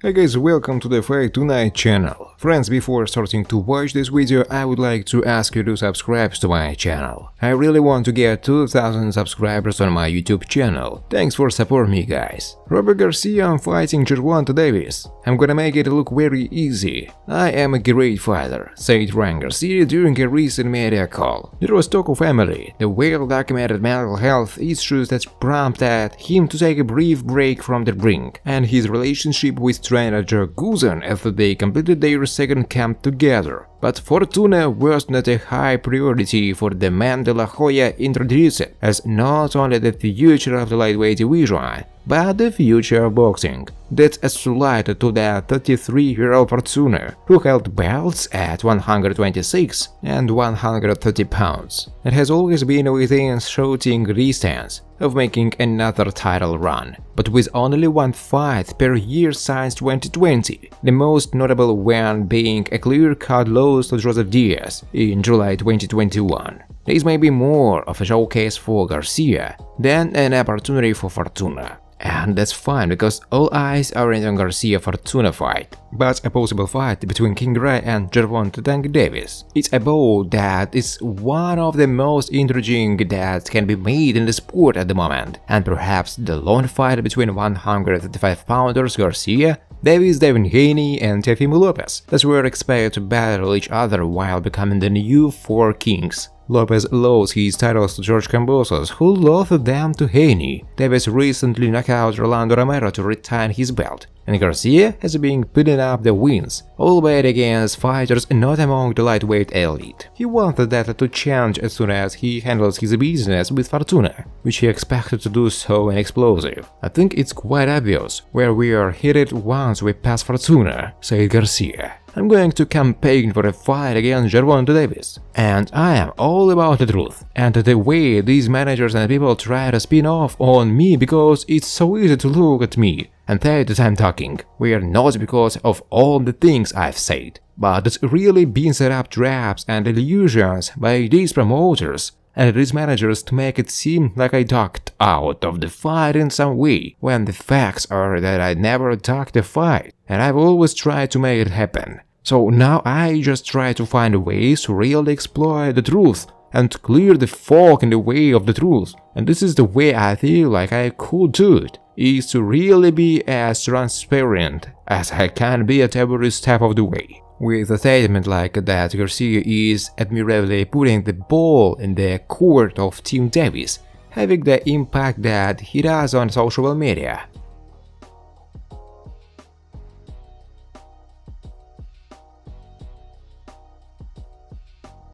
Hey guys, welcome to the Fight Tonight channel. Friends, before starting to watch this video, I would like to ask you to subscribe to my channel. I really want to get 2000 subscribers on my YouTube channel. Thanks for supporting me, guys. Ryan Garcia fighting Gervonta Davis. I'm gonna make it look very easy. I am a great fighter, said Ryan Garcia during a recent media call. The Rostoko family, the well-documented mental health issues that prompted him to take a brief break from the ring, and his relationship with trainer Joe Goossen after they completed their second camp together. But Fortuna was not a high priority for the man de la Hoya introduced, as not only the future of the lightweight division, but the future of boxing. That's as related to the 33-year-old Fortuna, who held belts at 126 and 130 pounds, and has always been within shouting distance of making another title run, but with only one fight per year since 2020, the most notable one being a clear-cut loss to Joseph Diaz in July 2021. This may be more of a showcase for Garcia than an opportunity for Fortuna. And that's fine, because all eyes are on Garcia-Fortuna fight. But a possible fight between King Ryan and Gervonta Davis. It's a bout that is one of the most intriguing that can be made in the sport at the moment, and perhaps the lone fight between 135-pounders Garcia, Davis, Devin Haney, and Teofimo Lopez that were expected to battle each other while becoming the new Four Kings. Lopez lost his titles to George Kambosos, who lost them to Haney. Davis recently knocked out Rolando Romero to retain his belt, and Garcia has been putting up the wins, albeit against fighters not among the lightweight elite. He wanted that to change as soon as he handles his business with Fortuna, which he expected to do so in explosive. I think it's quite obvious where we are headed once we pass Fortuna, said Garcia. I'm going to campaign for a fight against Gervonta Davis, and I am all about the truth, and the way these managers and people try to spin off on me because it's so easy to look at me and say that I'm talking, were not because of all the things I've said, but it's really been set up traps and illusions by these promoters and these managers to make it seem like I ducked out of the fight in some way, when the facts are that I never ducked the fight, and I've always tried to make it happen. So now I just try to find ways to really exploit the truth and clear the fog in the way of the truth, and this is the way I feel like I could do it, is to really be as transparent as I can be at every step of the way. With a statement like that, Garcia is admirably putting the ball in the court of Team Davis, having the impact that he does on social media.